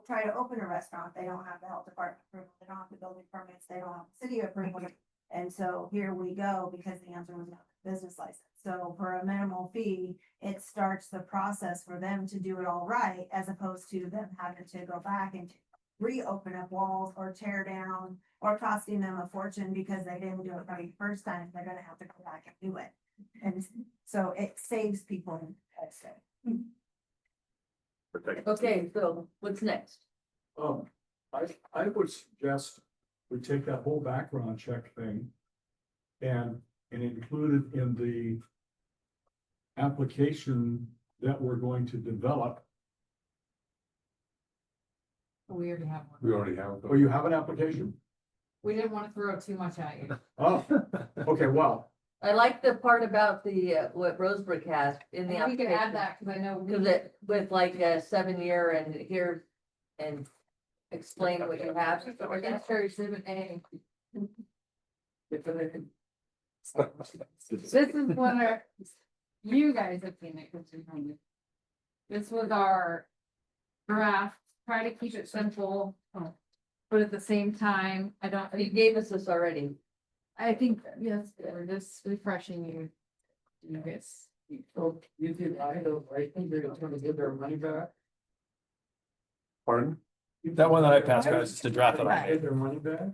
try to open a restaurant, they don't have the health department approval, they don't have the building permits, they don't have the city approval. And so here we go, because the answer was no, business license. So for a minimal fee, it starts the process for them to do it all right, as opposed to them having to go back and reopen up walls or tear down, or costing them a fortune because they didn't do it right the first time. They're gonna have to go back and do it. And so it saves people. Okay, so what's next? I would suggest we take that whole background check thing and include it in the application that we're going to develop. We already have one. We already have. Oh, you have an application? We didn't want to throw too much at you. Oh, okay, well, I like the part about the, what Rosebrook has in the And we can add application. that, because I know. Cause it, with like a 7-year and here, and explain what you have. It's very exhibit A. This is what you guys have seen it. 'Cause you're from it. This was our draft, try to keep it simple, but at the same time, I don't, You gave us this already. I think, yes, we're just refreshing you. You guys. So you did, I think they're gonna give their money back. Pardon? That one that I passed, guys, is the draft that I Get made, their money back?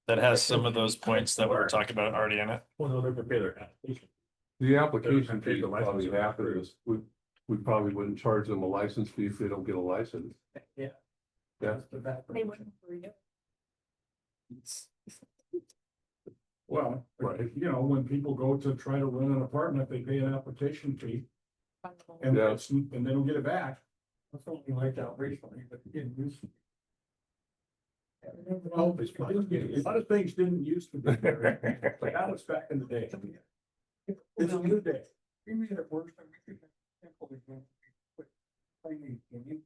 that has some of those points that we were talking about already in it. Well, no, they're gonna pay their application. The application Take fee the is probably license. half of this. We probably wouldn't charge them a license fee if they don't get a license. Yeah. Yeah. The back. They wouldn't read it. well, Right. you know, when people go to try to rent an apartment, they pay an application fee and Yeah. and they don't get it back. That's something like that recently, but it didn't use. Well, a lot of things didn't used to be. But that was back in the day. It's a new day. We made it worse than we could. Playing game.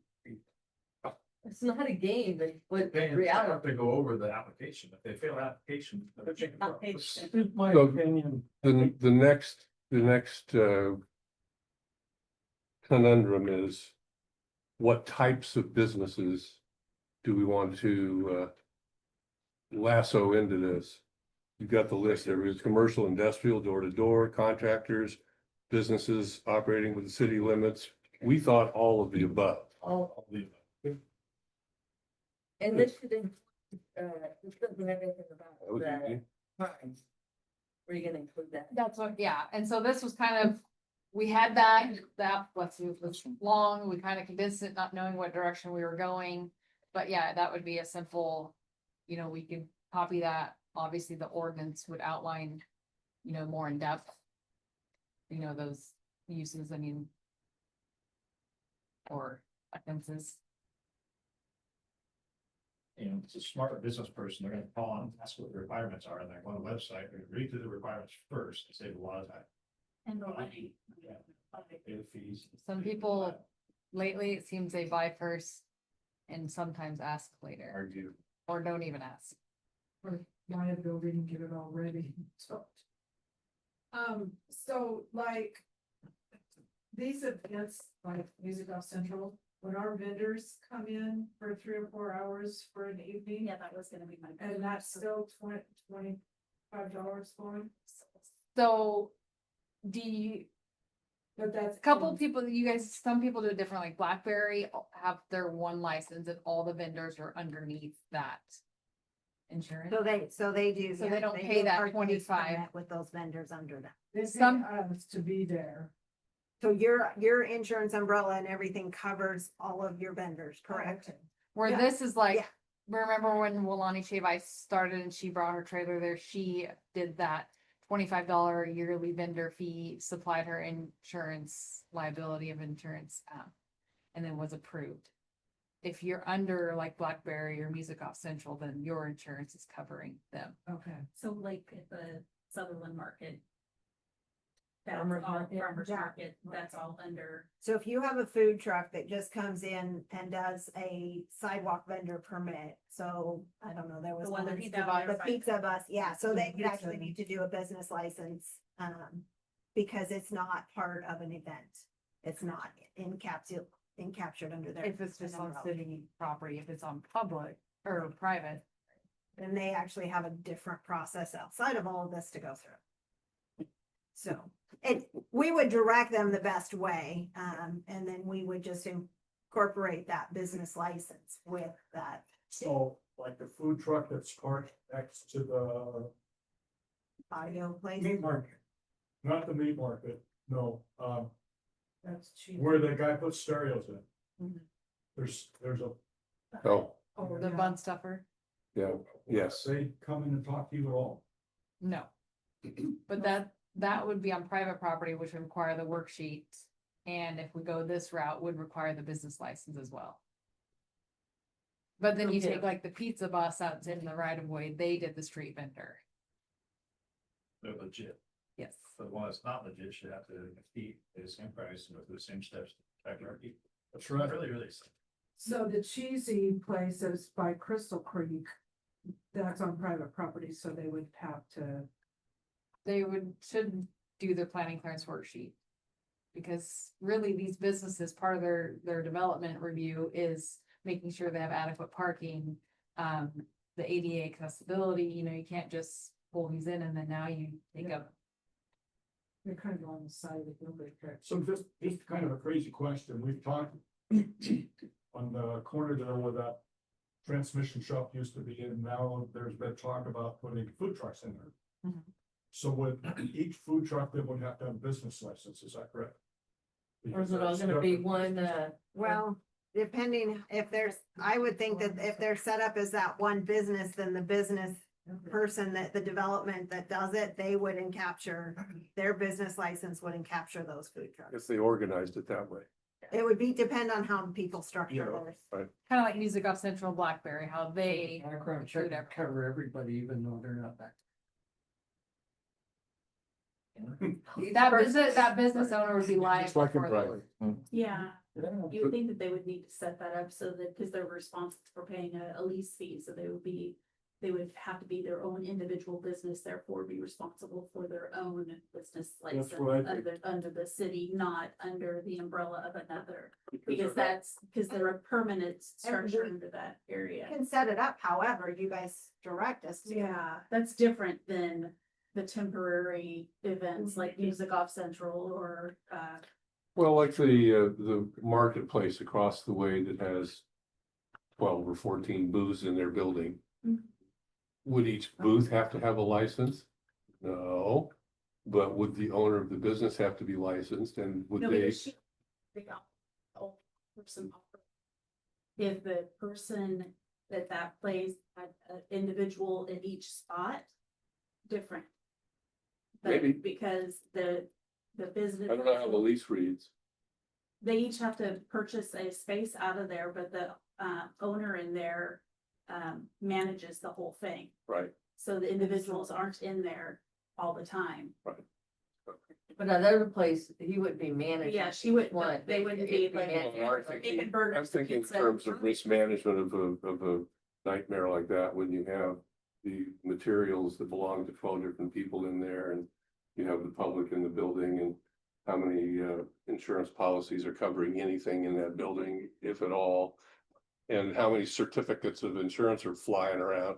It's not a game, but They have reality. to go over the application. If they fail application. they'll check it out. This is my So- opinion. The next conundrum is what types of businesses do we want to lasso into this? You've got the list there. It's commercial, industrial, door to door, contractors, businesses operating with the city limits. We thought all of the above. I'll leave it. And this should, this doesn't have anything about That was the easy. times. Were you gonna include that? That's what, yeah, and so this was kind of, we had that, let's see, it was long, we kind of condensed it, not knowing what direction we were going. But yeah, that would be a simple, we could copy that, obviously the ordinance would outline, more in depth. Those uses, or offenses. If it's a smart business person, they're gonna call and ask what the requirements are, and they're on the website, they're gonna read through the requirements first, to save a lot of time. And the money. Yeah. Pay the fees. Some people, lately, it seems they buy first and sometimes ask later, Argue. or don't even ask. Or buy a building and get it all ready. So like. These events, like Music Off Central, when our vendors come in for 3 or 4 hours for an evening. Yeah, that was gonna be my. And that's still $25 for them. So, do you, But that's. a couple people, some people do it different, like BlackBerry have their one license and all the vendors are underneath that insurance. So they do. So yeah, they don't do pay that our use 25. permit with those vendors under them. They pay Some- us to be there. So your insurance umbrella and everything covers all of your vendors, correct? Okay. Where Yeah. this is like, Yeah. remember when Wilani Shave Ice started and she brought her trailer there, she did that $25 yearly vendor fee, supplied her insurance, liability of insurance, and then was approved. If you're under like BlackBerry or Music Off Central, then your insurance is covering them. Okay. So like at the Sutherland Market. That's Farmers all market, farmers yeah. market, that's all under, So if you have a food truck that just comes in and does a sidewalk vendor permit, so I don't know, there was The one that one, we the found there by- pizza bus, yeah, so they would Pizza. actually need to do a business license. Because it's not part of an event. It's not encaptured under there. If it's just on city property, if it's on public or private. Then they actually have a different process outside of all of this to go through. So, we would direct them the best way, and then we would just incorporate that business license with that. So like the food truck that's parked next to the Audio place. meat market. Not the meat market, no, That's cheap. where the guy puts stereos in. Mhm. There's a, Oh, Oh, The yeah. bun stuffer, yeah, yes. they come in and talk to you at all. no. But that would be on private property, which would require the worksheet. And if we go this route, would require the business license as well. But then you Okay. take like the pizza bus that's in the right of way, they did the street vendor. They're legit. Yes. But the one that's not legit should have to compete at the same price and with the same steps. To protect our people. That's right. Really simple. So the cheesy place is by Crystal Creek. That's on private property, so they would have to. They should do their planning clearance worksheet. Because really, these businesses, part of their development review is making sure they have adequate parking. The ADA accessibility, you can't just pull these in and then now you take up. They're kind of on the side of the building. So just kind of a crazy question, we've talked on the corner there where that transmission shop used to be, and now there's been talk about putting food trucks in there. Mhm. So with each food truck, they would have to have a business license, is that correct? Or is it all gonna be one, Well, depending if I would think that if they're set up as that one business, then the business person the development that does it, they would encapture, their business license would encapture those food trucks. If they organized it that way. It would depend on how people structure Yeah. theirs. Kind of like Music Off Central BlackBerry, how they. Background check include would cover everybody, even though they're not back. That business owner would be liable Just like in for Bradley. yeah, Yeah. you would think that they would need to set that up so that, because they're responsible for paying a lease fee, so they would have to be their own individual business, therefore be responsible for their own business license what I think. under the city, not under the umbrella of another. Because they're a permanent structure under that You area. can set it up however you guys direct us to. Yeah, that's different than the temporary events like Music Off Central or, Well, like the marketplace across the way that has 12 or 14 booths in their building. Mhm. Would each booth have to have a license? No, but would the owner of the business have to be licensed, and would No, they? because they got, person offer. If the person that plays had an individual in each spot, different. But Maybe. because the business. I don't know how the lease reads. They each have to purchase a space out of there, but the owner in there manages the whole thing. Right. So the individuals aren't in there all the time. But another place, he would be managing. Yeah, she would, one. they wouldn't be It'd like. managing. I'm thinking in terms of risk management of a nightmare like that, when you have the materials that belong to 12 different people in there, and you have the public in the building, and how many insurance policies are covering anything in that building, if at all, and how many certificates of insurance are flying around.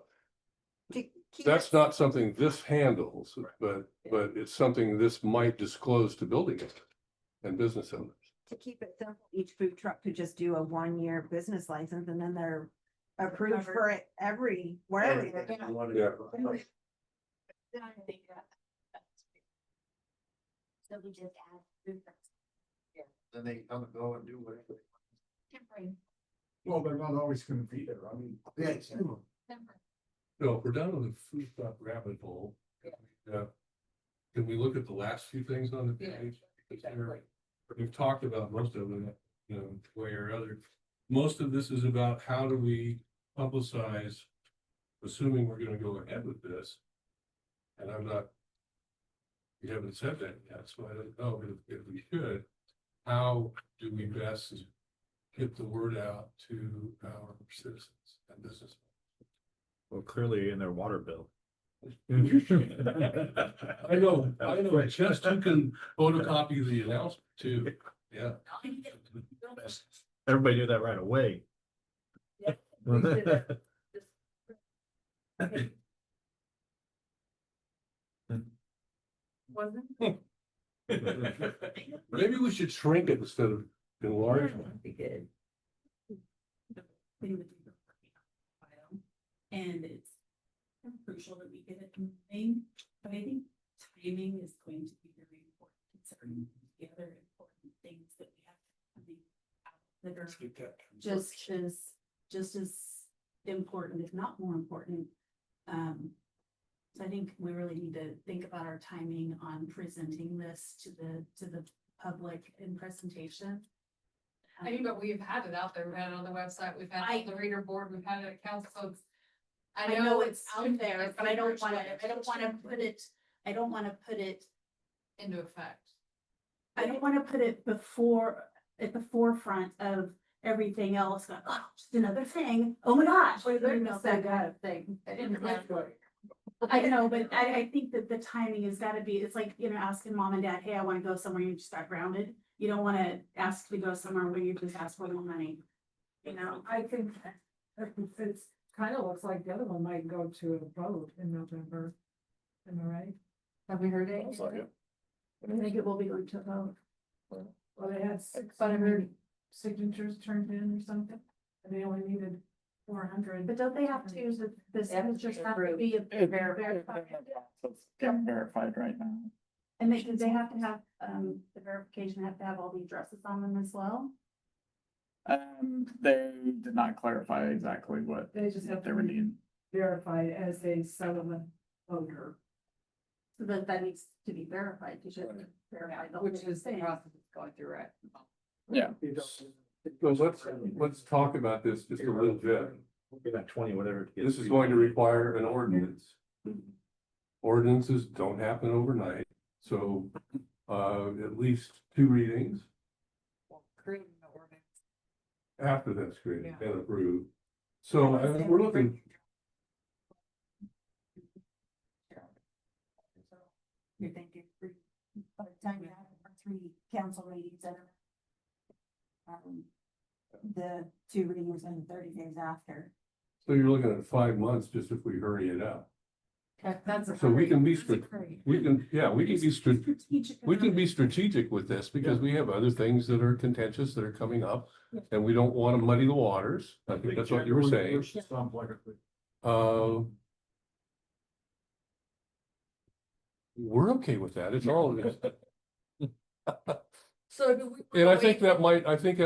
That's not something this handles, but it's something this might disclose to building owners and business owners. To keep it simple, each food truck could just do a 1-year business license and then they're approved for it wherever. they're going. Yeah. So we just add. Then they come and go and do whatever. Temporary. Well, they're not always gonna be there, I mean. No, if we're down on the food truck rabbit hole. Can we look at the last few things on the page? Because we've talked about most of them, you know, way or other. Most of this is about how do we publicize, assuming we're gonna go ahead with this. And I'm not. We haven't said that yet, so I don't know if we should. How do we best get the word out to our citizens and business? Well, clearly in their water bill. I know, just who can photocopy the announcement too, yeah. Everybody knew that right away. We did that. Wasn't? Maybe we should shrink it instead of enlarging it. Be good. And it's crucial that we get it moving, but I think timing is going to be very important, considering the other important things that we have coming out that are just as important, if not more important. So I think we really need to think about our timing on presenting this to the public in presentation. I mean, but we've had it out there, we've had it on the website, we've had it on the reader board, we've had it at council, so it's. I know it's out there, but I don't wanna put it Into effect. I don't wanna put it at the forefront of everything else, like, oh, just another thing, oh my gosh. Well, they're You know, not that kind of thing. I know, but I think that the timing has gotta be, it's like, you know, asking mom and dad, hey, I wanna go somewhere, you just got grounded. You don't wanna ask to go somewhere where you just ask for more money, you know? I think it's kind of looks like the other one might go to a vote in November. Am I right? Have we heard it? I think it will be going to a vote. Well, they had 600 signatures turned in or something, and they only needed 400. But don't they have to, the signatures have to be verified? Verified right now. And they have to have, the verification have to have all the addresses on them as well? They did not clarify exactly what They just have they to were be needing. verified as a settlement voter. So that needs to be verified, you should verify the Which whole is the thing. process it's going through right now. Yeah. So let's talk about this just a little bit. Get that 20, whatever. it This gets. is going to require an ordinance. Ordinances don't happen overnight, so at least 2 readings Creating the ordinance. after that's created Yeah. and approved. So I mean, we're looking. You're thinking, by the time you have our 3 council readings and the 2 readings and 30 days after. So you're looking at 5 months just if we hurry it up. That's. So we can be great. That's great. we can, yeah, we can be Strategic we can about be it. strategic with this because we have other things that are contentious that are coming up. Yeah. And we don't want to muddy the waters. I think that's what you were saying. Sounds like a good. We're okay with that. It's all. So do we? And I think that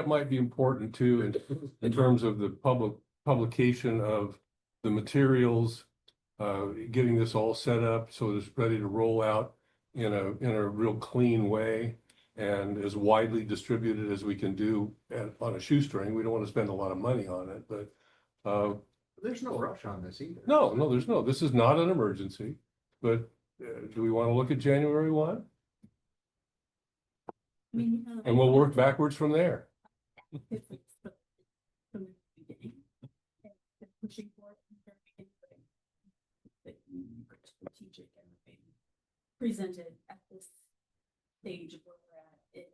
might be important too, in terms of the publication of the materials. Getting this all set up so it's ready to roll out in a real clean way. And as widely distributed as we can do on a shoestring. We don't want to spend a lot of money on it, but There's no rush on this either. no, there's no, this is not an emergency. But do we want to look at January 1? I mean, you know, And we'll work backwards from there. if it's from the beginning, and pushing for it from the very beginning, but you are strategic and being presented at this stage of where we're at,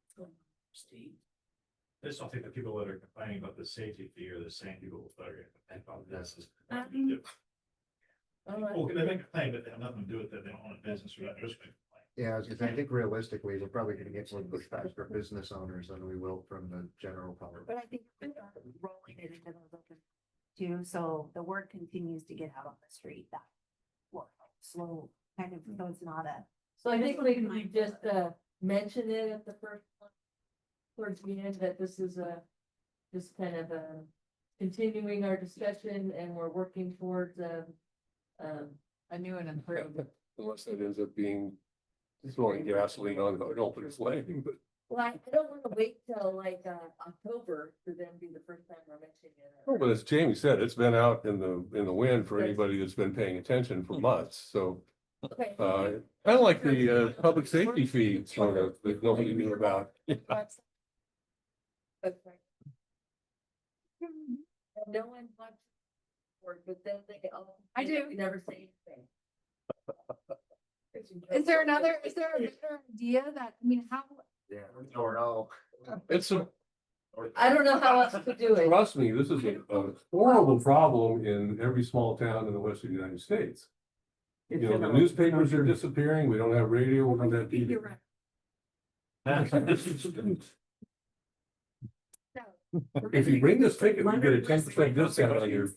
it's going on stage. I just don't think the people that are complaining about the safety fee are the same people that are complaining about this. Well, they make a complaint, but they have nothing to do with it. They don't own a business or that. They're just gonna complain. Yeah, because I think realistically, we're probably gonna get more pushback from business owners than we will from the general public. But I think we're rolling it into those open too, so the word continues to get out on the street that. Well, slow, kind of, so it's not a. So I think we just, mention it at the first one. Towards the end, that this is just kind of continuing our discussion and we're working towards, A new and improved. Unless it ends up being throwing gasoline on an open flame, but. well, I don't wanna wait till like, October to then be the first time we're mentioning it. Oh, but as Jamie said, it's been out in the wind for anybody that's been paying attention for months, so. Okay. Kind of like the public safety fee sort of that nobody knew about. That's right. And no one wants to work, but then they all. I do. We never say anything. Is there a better idea that, I mean, how, Yeah, or no. It's a, I don't know how else to do it. trust me, this is a horrible problem in every small town in the western United States. You know, the newspapers are disappearing, we don't have radio, we don't have TV. You're right. If you bring this ticket, you get a 10% discount on your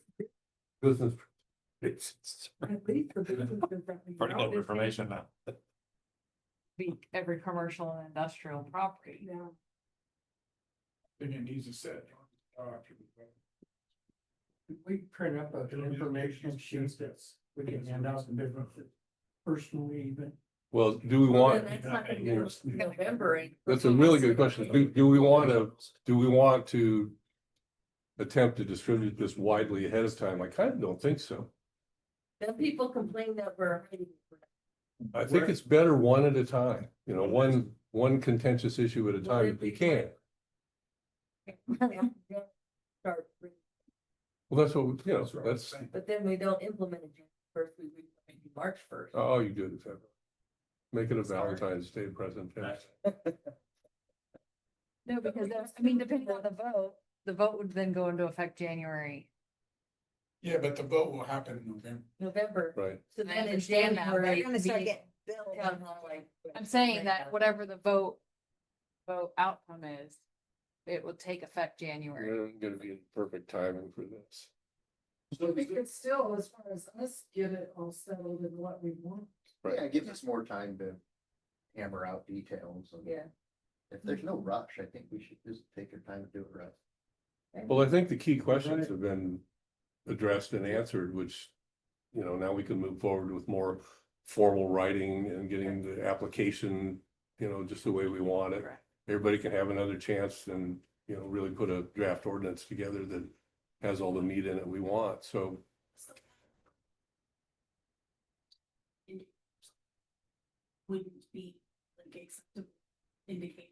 business. It's- Pretty good information now. be every commercial and industrial property? Yeah. Then it needs to set. We print up an information sheet that's, we can hand out to businesses personally even. Well, do we want? That's not gonna be November. That's a really good question. Do we want to attempt to distribute this widely ahead of time? I kind of don't think so. Then people complain that we're hiding. I think it's better one at a time, you know, one contentious issue at a time if we can. Start, Well, that's what, you know, that's, but then we don't implement it first, we maybe March 1st. oh, you do it in February. Make it a Valentine's Day present. No, because that's, I mean, depending on the vote would then go into effect January. Yeah, but the vote will happen in November. November. Right. So I then in understand that, January. They're gonna start we- getting billed. Town hall, like. I'm saying that whatever the vote outcome is, it will take effect January. We're gonna be in perfect timing for this. I think it's still, as far as us, get it all settled in what we want. Yeah, it gives us more time to hammer out details. And Yeah. if there's no rush, I think we should just take our time to do it right. Well, I think the key questions have been addressed and answered, which, you know, now we can move forward with more formal writing and getting the application, you know, just the way we want it. Correct. Everybody can have another chance and, you know, really put a draft ordinance together that has all the meat in it we want, so. Wouldn't be like acceptable indicators.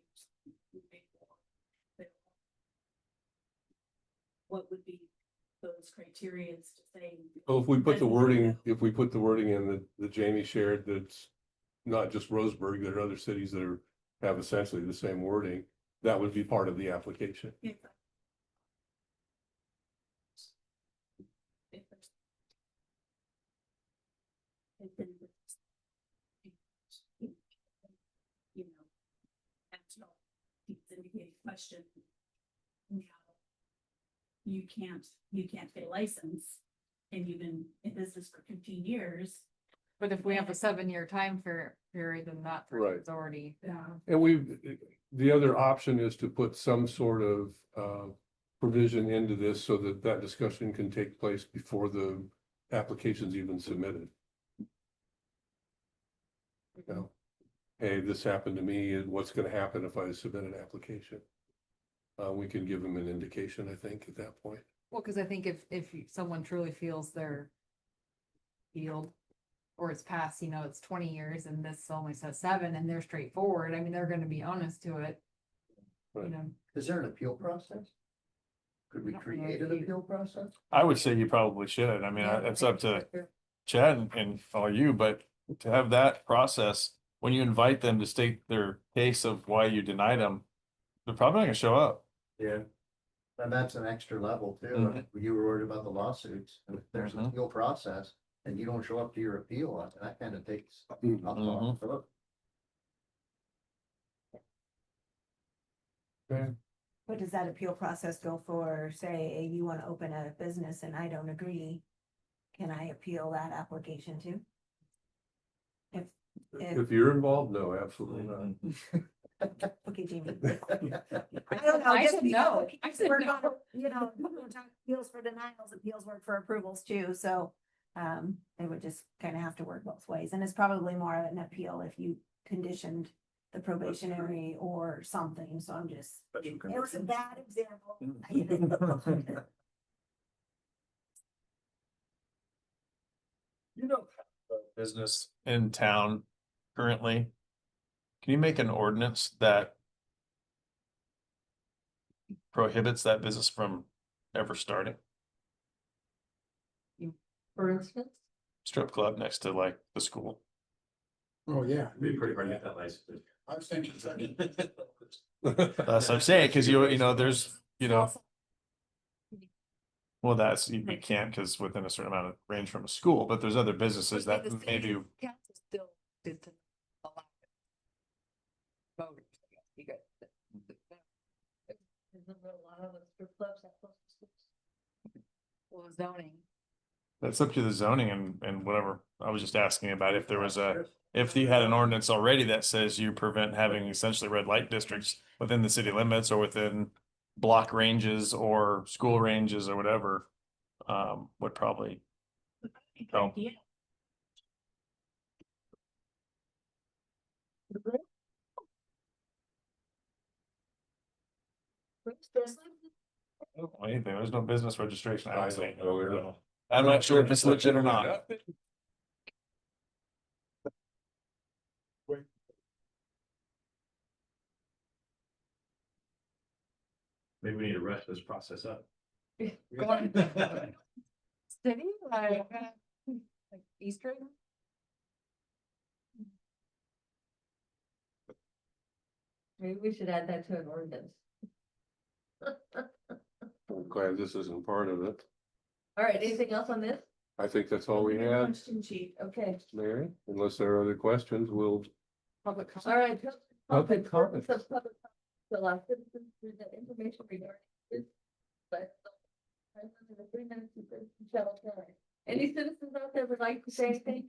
moving forward. What would be those criterias to say? Well, if we put the wording in that Jamie shared, that's not just Roseburg, there are other cities that have essentially the same wording, that would be part of the application. If there's and then you know, until it's indicated question. Now, you can't get a license, and you've been in business for 15 years. But if we have a 7-year time period, then that Right. person's already. Yeah. And the other option is to put some sort of provision into this so that that discussion can take place before the application's even submitted. You know, hey, this happened to me, and what's gonna happen if I submit an application? We can give them an indication, I think, at that point. Well, cause I think if someone truly feels they're healed. Or it's past, it's 20 years and this only says 7 and they're straightforward, I mean, they're gonna be honest to it. Right. Is there an appeal process? Could we I don't know create if an you- appeal process? I would say you probably should. I mean, Yeah, it's up to Chad and all you, but to have that process, when you invite them to state their case of why you denied them, they're probably not gonna show up. Yeah. And that's an extra level too. Mhm. You were worried about the lawsuits, and if there's an Mhm. appeal process and you don't show up to your appeal, that kind of takes. Mhm. off the hook. But does that appeal process go for, say, you wanna open a business and I don't agree? Can I appeal that application too? If you're involved, no, absolutely not. Okay, Jamie. I don't know. I just said because no. appeals I said work no. on- appeals for denials, appeals work for approvals too, so. They would just kind of have to work both ways, and it's probably more of an appeal if you conditioned the probationary or something, so I'm just. It was a bad example. You don't have a business in town currently. Can you make an ordinance that prohibits that business from ever starting? For instance, Strip club next to like the school. Oh, yeah. It'd be pretty hard to get that license. I was thinking second. That's what I'm saying, cause there's, well, that's, you can't, cause within a certain amount of range from a school, but there's other businesses that maybe. Council still did to allow it. Voters, I guess, you got. there's a lot of those strip clubs that close to schools. Well, zoning. That's up to the zoning and whatever. I was just asking about if there was if you had an ordinance already that says you prevent having essentially red light districts within the city limits or within block ranges or school ranges or whatever, would probably help. Yeah. Anything, there's no business registration. I I don't think. don't know, yeah. I'm not sure if it's legit or not. Maybe we need to rush this process up. Go on. City, like Easter. Maybe we should add that to an ordinance. I'm glad this isn't part of it. All right, anything else on this? I think that's all we had, Question sheet, okay. Mary, unless there are other questions, we'll. Public. All right. Public comment. Some public comment. So our citizens present information regarding this, but. Any citizens out there would like to say anything?